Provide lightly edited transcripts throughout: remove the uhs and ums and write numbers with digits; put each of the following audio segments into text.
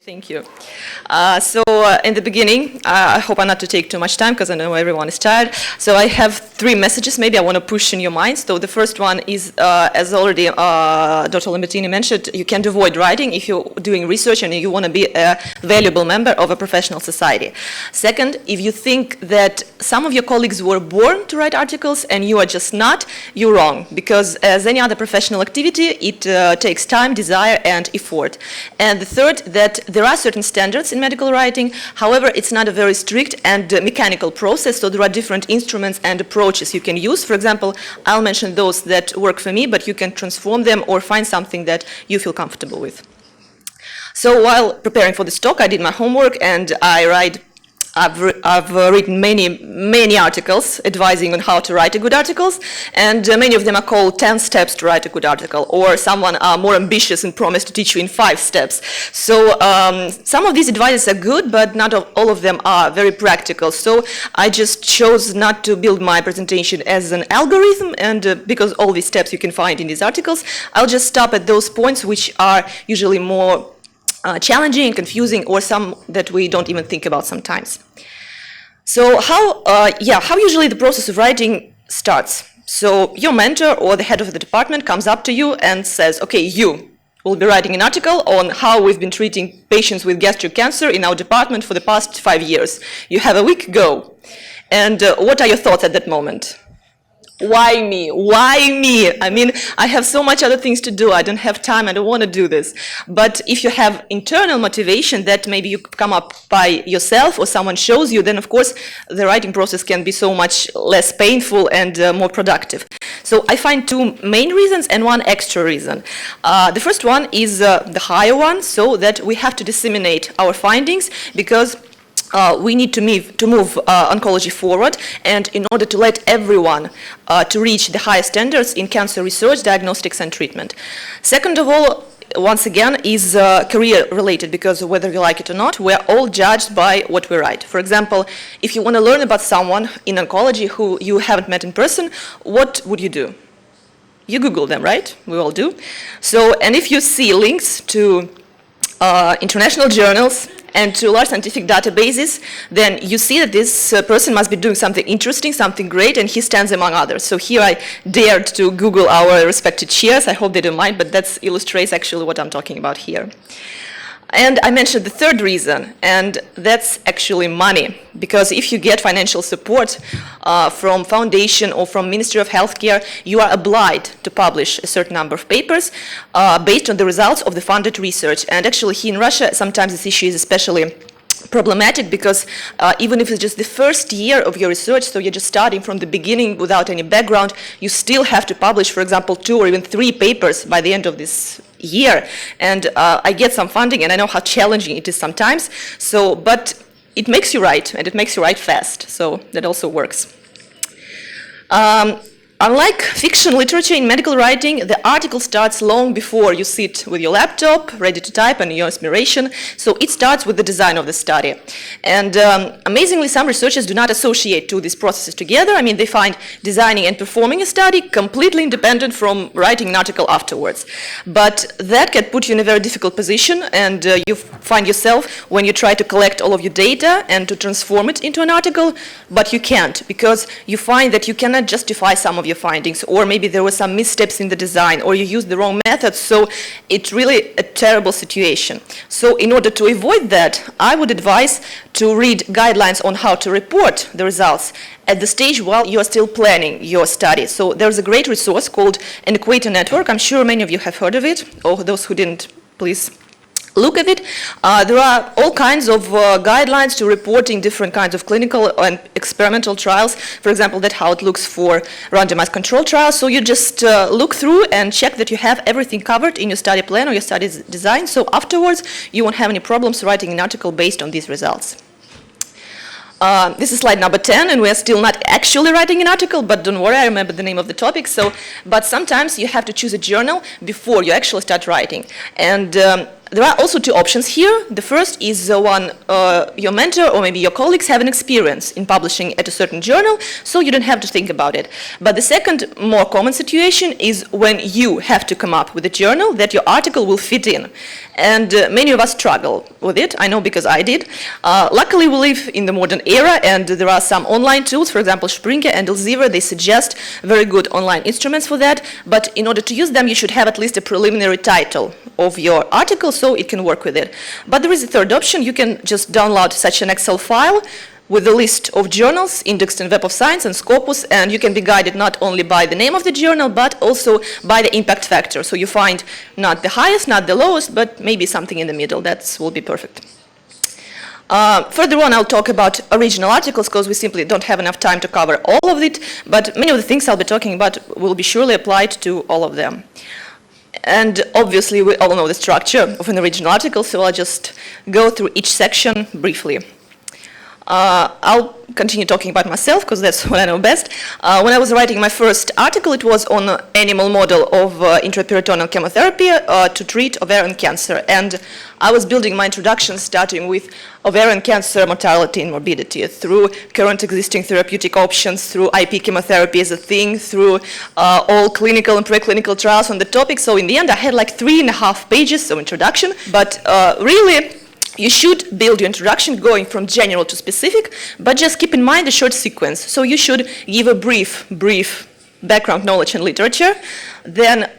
Thank you. In the beginning, I hope not to take too much time because I know everyone is tired. So I have three messages maybe I want to push in your minds. So the first one is, as already Dr. Lambertini mentioned, you can't avoid writing if you're doing research and you want to be a valuable member of a professional society. Second, if you think that some of your colleagues were born to write articles and you are just not, you're wrong. Because as any other professional activity, it takes time, desire, and effort. And the third, that there are certain standards in medical writing. However, it's not a very strict and mechanical process, so there are different instruments and approaches you can use. For example, I'll mention those that work for me, but you can transform them or find something that you feel comfortable with. So while preparing for this talk, I did my homework and I've written many articles advising on how to write a good articles, and many of them are called 10 steps to write a good article, or someone are more ambitious and promise to teach you in 5 steps. So some of these advices are good, but not all of them are very practical. So I just chose not to build my presentation as an algorithm, and because all these steps you can find in these articles, I'll just stop at those points which are usually more challenging, confusing, or some that we don't even think about sometimes. So how usually the process of writing starts? So your mentor or the head of the department comes up to you and says, okay, you will be writing an article on how we've been treating patients with gastric cancer in our department for the past 5 years. You have a week, go. And what are your thoughts at that moment? Why me? Why me? I mean, I have so much other things to do. I don't have time. I don't want to do this. But if you have internal motivation that maybe you come up by yourself or someone shows you, then of course the writing process can be so much less painful and more productive. So I find 2 main reasons and 1 extra reason. The first one is the higher one, so that we have to disseminate our findings, because we need to move oncology forward, and in order to let everyone to reach the highest standards in cancer research, diagnostics, and treatment. Second of all, once again, is career related, because whether you like it or not, we're all judged by what we write. For example, if you want to learn about someone in oncology who you haven't met in person, what would you do? You Google them, right? We all do. So, and if you see links to international journals and to large scientific databases, then you see that this person must be doing something interesting, something great, and he stands among others. So here I dared to Google our respected chairs. I hope they don't mind, but that illustrates actually what I'm talking about here. And I mentioned the third reason, and that's actually money. Because if you get financial support from foundation or from Ministry of Healthcare, you are obliged to publish a certain number of papers based on the results of the funded research. And actually here in Russia, sometimes this issue is especially problematic, because even if it's just the first year of your research, so you're just starting from the beginning without any background, you still have to publish, for example, 2 or even 3 papers by the end of this year. And I get some funding, and I know how challenging it is sometimes. So, but it makes you write, and it makes you write fast. So that also works. Unlike fiction literature, in medical writing, the article starts long before you sit with your laptop, ready to type, and your inspiration. So it starts with the design of the study. And amazingly, some researchers do not associate 2 these processes together. I mean, they find designing and performing a study completely independent from writing an article afterwards. But that can put you in a very difficult position, and you find yourself when you try to collect all of your data and to transform it into an article, but you can't, because you find that you cannot justify some of your findings, or maybe there were some missteps in the design, or you used the wrong method, so it's really a terrible situation. So in order to avoid that, I would advise to read guidelines on how to report the results at the stage while you are still planning your study. So there's a great resource called an Equator Network. I'm sure many of you have heard of it, or those who didn't, please look at it. There are all kinds of guidelines to reporting different kinds of clinical and experimental trials. For example, that's how it looks for randomized control trials. So you just look through and check that you have everything covered in your study plan or your study design. So afterwards, you won't have any problems writing an article based on these results. This is slide number 10, and we're still not actually writing an article, but don't worry, I remember the name of the topic. So, but sometimes you have to choose a journal before you actually start writing. And There are also two options here. The first is one your mentor or maybe your colleagues have an experience in publishing at a certain journal, so you don't have to think about it. But the second, more common situation is when you have to come up with a journal that your article will fit in. And many of us struggle with it. I know because I did. Luckily, we live in the modern era, and there are some online tools, for example, Springer and Elsevier. They suggest very good online instruments for that. But in order to use them, you should have at least a preliminary title of your article so it can work with it. But there is a third option. You can just download such an Excel file with a list of journals indexed in Web of Science and Scopus, and you can be guided not only by the name of the journal, but also by the impact factor. So you find not the highest, not the lowest, but maybe something in the middle. That will be perfect. Further on, I'll talk about original articles because we simply don't have enough time to cover all of it, but many of the things I'll be talking about will be surely applied to all of them. And obviously, we all know the structure of an original article, so I'll just go through each section briefly. I'll continue talking about myself because that's what I know best. When I was writing my first article, it was on an animal model of intraperitoneal chemotherapy to treat ovarian cancer. And I was building my introduction starting with ovarian cancer mortality and morbidity through current existing therapeutic options, through IP chemotherapy as a thing, through all clinical and preclinical trials on the topic. So in the end, I had like 3.5 pages of introduction, but really, you should build your introduction going from general to specific, but just keep in mind the short sequence. So you should give a brief background knowledge and literature, then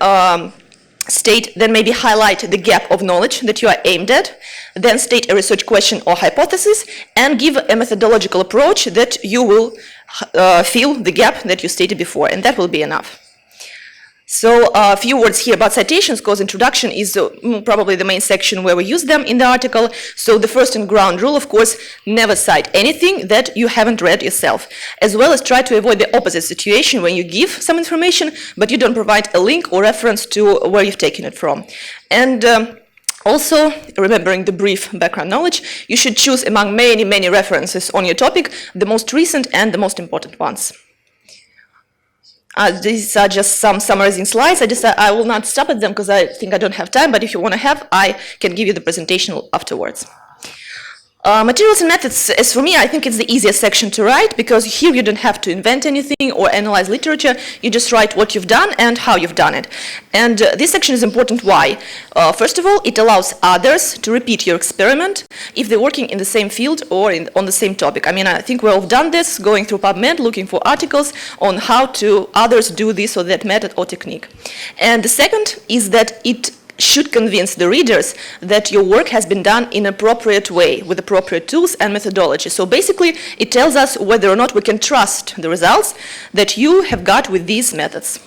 then maybe highlight the gap of knowledge that you are aimed at, then state a research question or hypothesis, and give a methodological approach that you will fill the gap that you stated before, and that will be enough. So a few words here about citations, because introduction is probably the main section where we use them in the article. So the first and ground rule, of course, never cite anything that you haven't read yourself, as well as try to avoid the opposite situation when you give some information, but you don't provide a link or reference to where you've taken it from. And also, remembering the brief background knowledge, you should choose among many references on your topic, the most recent and the most important ones. These are just some summarizing slides. I will not stop at them because I think I don't have time, but if you want to have, I can give you the presentation afterwards. Materials and methods, as for me, I think it's the easiest section to write because here you don't have to invent anything or analyze literature. You just write what you've done and how you've done it. And this section is important. Why? First of all, it allows others to repeat your experiment if they're working in the same field or on the same topic. I mean, I think we've all done this, going through PubMed, looking for articles on how others do this or that method or technique. And the second is that it should convince the readers that your work has been done in an appropriate way with appropriate tools and methodology. So basically, it tells us whether or not we can trust the results that you have got with these methods.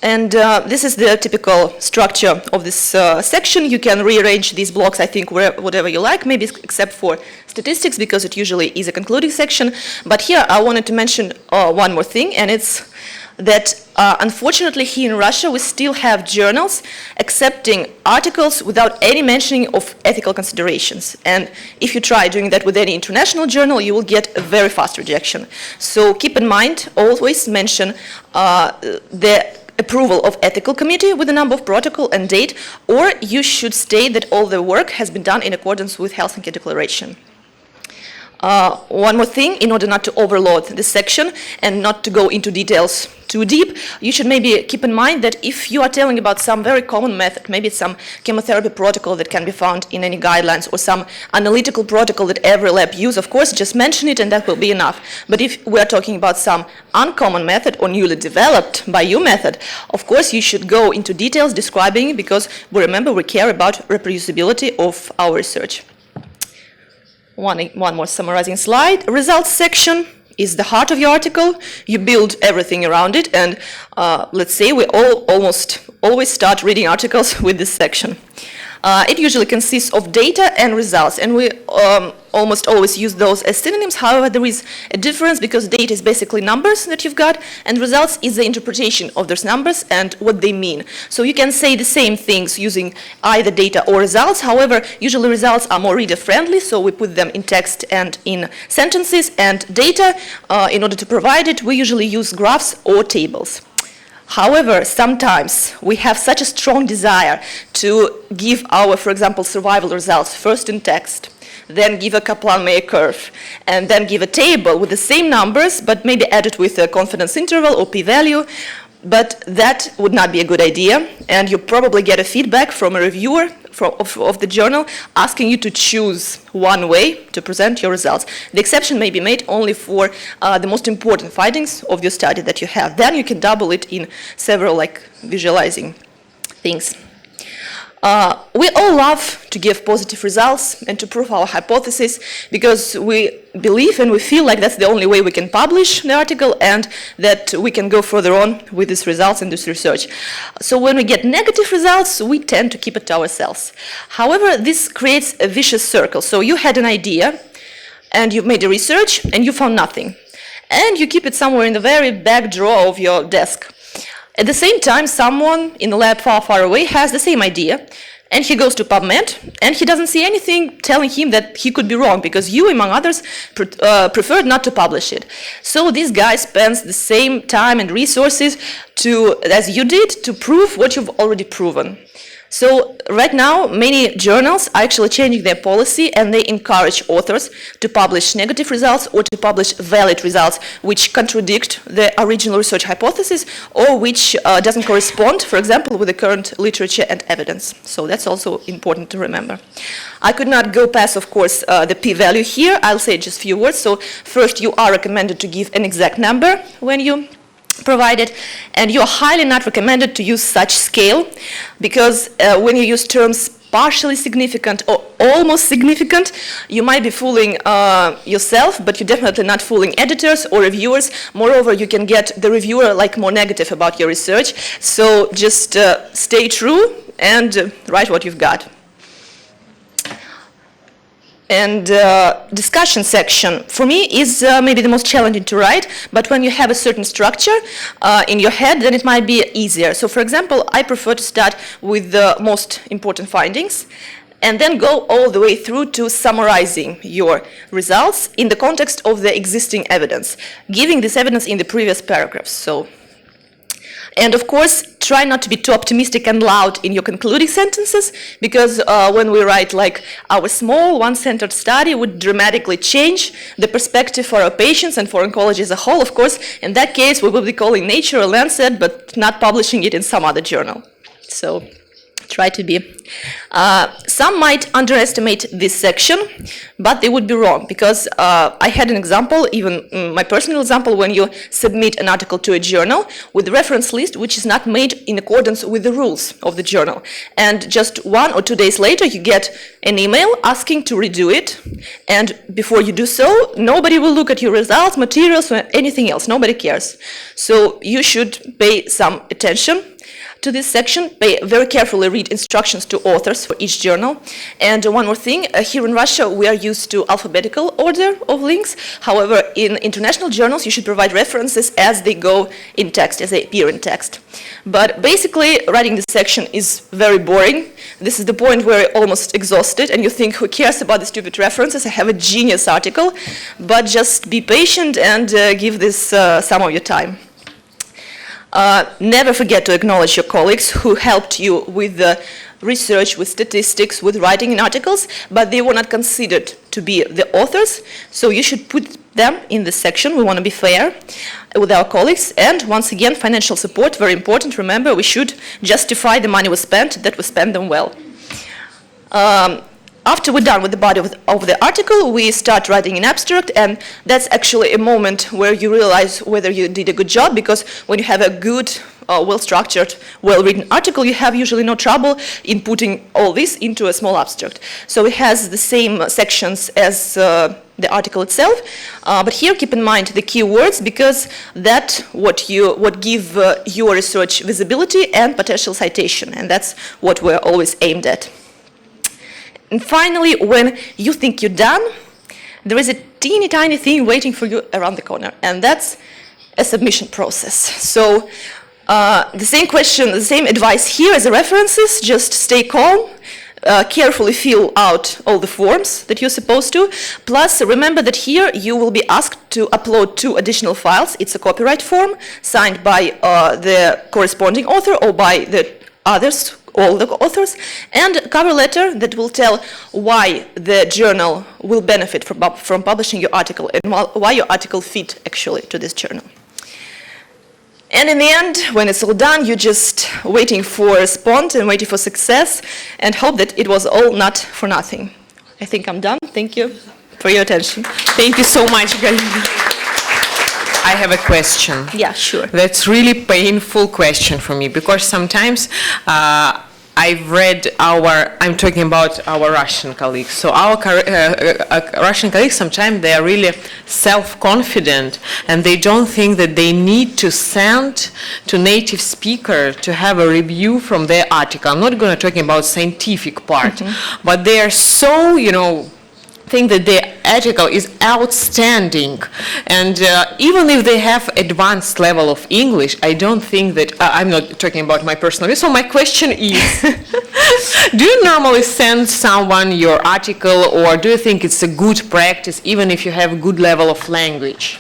And this is the typical structure of this section. You can rearrange these blocks, I think, whatever you like, maybe except for statistics, because it usually is a concluding section. But here I wanted to mention one more thing, and it's that unfortunately here in Russia we still have journals accepting articles without any mentioning of ethical considerations. And if you try doing that with any international journal, you will get a very fast rejection. So keep in mind, always mention the approval of ethical committee with the number of protocol and date, or you should state that all the work has been done in accordance with Helsinki Declaration. One more thing, in order not to overload this section and not to go into details too deep, you should maybe keep in mind that if you are telling about some very common method, maybe it's some chemotherapy protocol that can be found in any guidelines or some analytical protocol that every lab uses, of course, just mention it and that will be enough. But if we are talking about some uncommon method or newly developed by you method, of course, you should go into details describing it because we care about reproducibility of our research. One more summarizing slide. Results section is the heart of your article. You build everything around it, and let's say we almost always start reading articles with this section. It usually consists of data and results, and we almost always use those as synonyms. However, there is a difference because data is basically numbers that you've got, and results is the interpretation of those numbers and what they mean. So you can say the same things using either data or results. However, usually results are more reader-friendly, so we put them in text and in sentences, and data, in order to provide it, we usually use graphs or tables. However, sometimes we have such a strong desire to give our, for example, survival results first in text, then give a Kaplan-Meier curve, and then give a table with the same numbers, but maybe added with a confidence interval or p-value. But that would not be a good idea, and you probably get a feedback from a reviewer of the journal asking you to choose one way to present your results. The exception may be made only for the most important findings of your study that you have. Then you can double it in several visualizing things. We all love to give positive results and to prove our hypothesis because we believe and we feel like that's the only way we can publish the article and that we can go further on with these results and this research. So when we get negative results, we tend to keep it to ourselves. However, this creates a vicious circle. So you had an idea and you've made a research and you found nothing. And you keep it somewhere in the very back drawer of your desk. At the same time, someone in the lab far, far away has the same idea, and he goes to PubMed, and he doesn't see anything telling him that he could be wrong, because you, among others, preferred not to publish it. So this guy spends the same time and resources as you did to prove what you've already proven. So right now, many journals are actually changing their policy and they encourage authors to publish negative results or to publish valid results which contradict the original research hypothesis or which doesn't correspond, for example, with the current literature and evidence. So that's also important to remember. I could not go past, of course, the p-value here. I'll say just a few words. So first, you are recommended to give an exact number when you provided, and you are highly not recommended to use such scale because when you use terms partially significant or almost significant, you might be fooling yourself, but you're definitely not fooling editors or reviewers. Moreover, you can get the reviewer more negative about your research. So just stay true and write what you've got. And discussion section, for me, is maybe the most challenging to write, but when you have a certain structure in your head, then it might be easier. So, for example, I prefer to start with the most important findings and then go all the way through to summarizing your results in the context of the existing evidence, giving this evidence in the previous paragraphs. And of course, try not to be too optimistic and loud in your concluding sentences, because when we write our small one-centered study would dramatically change the perspective for our patients and for oncology as a whole. Of course, in that case, we will be calling Nature or Lancet, but not publishing it in some other journal. So try to be. Some might underestimate this section, but they would be wrong, because I had an example, even my personal example, when you submit an article to a journal with a reference list which is not made in accordance with the rules of the journal. And just 1 or 2 days later, you get an email asking to redo it. And before you do so, nobody will look at your results, materials, or anything else. Nobody cares. So you should pay some attention to this section, very carefully read instructions to authors for each journal. And one more thing, here in Russia we are used to alphabetical order of links. However, in international journals you should provide references as they go in text, as they appear in text. But basically, writing this section is very boring. This is the point where you're almost exhausted and you think, who cares about the stupid references? I have a genius article. But just be patient and give this some of your time. Never forget to acknowledge your colleagues who helped you with the research, with statistics, with writing in articles, but they were not considered to be the authors, so you should put them in this section. We want to be fair with our colleagues. And once again, financial support, very important. Remember, we should justify the money we spent, that we spend them well. After we're done with the body of the article, we start writing an abstract, and that's actually a moment where you realize whether you did a good job, because when you have a good, well-structured, well-written article, you have usually no trouble in putting all this into a small abstract. So it has the same sections as the article itself, but here keep in mind the keywords, because that's what give your research visibility and potential citation, and that's what we're always aimed at. And finally, when you think you're done, there is a teeny tiny thing waiting for you around the corner, and that's a submission process. So the same question, the same advice here as the references, just stay calm, carefully fill out all the forms that you're supposed to. Plus, remember that here you will be asked to upload 2 additional files. It's a copyright form signed by the corresponding author or by the others, all the authors, and a cover letter that will tell why the journal will benefit from publishing your article and why your article fit actually to this journal. And in the end, when it's all done, you're just waiting for a response and waiting for success and hope that it was all not for nothing. I think I'm done. Thank you for your attention. Thank you so much, Galina. I have a question. Yeah, sure. That's really painful question for me, because sometimes I've read I'm talking about our Russian colleagues. So our Russian colleagues, sometimes they are really self-confident and they don't think that they need to send to native speaker to have a review from their article. I'm not going to talk about scientific part, but they are so, think that their article is outstanding, and even if they have advanced level of English, I don't think that, I'm not talking about my personal view, so my question is, do you normally send someone your article, or do you think it's a good practice even if you have good level of language?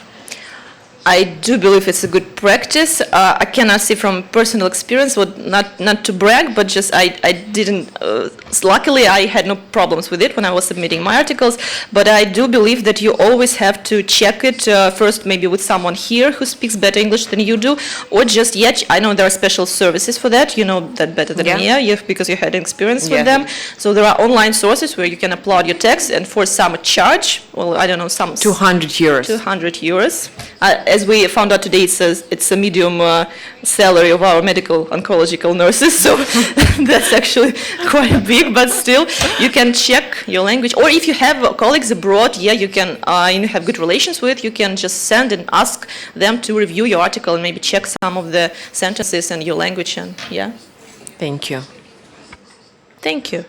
I do believe it's a good practice. I cannot say from personal experience, not to brag, but just I didn't, luckily I had no problems with it when I was submitting my articles, but I do believe that you always have to check it first, maybe with someone here who speaks better English than you do, or just yet, I know there are special services for that, you know that better than me, because you had experience with them. So there are online sources where you can upload your text, and for some charge, well, I don't know, some 200 euros. 200 euros. As we found out today, it's a medium salary of our medical oncological nurses, so that's actually quite big, but still, you can check your language. Or if you have colleagues abroad, you can, you have good relations with, you can just send and ask them to review your article and maybe check some of the sentences and your language, and Thank you. Thank you.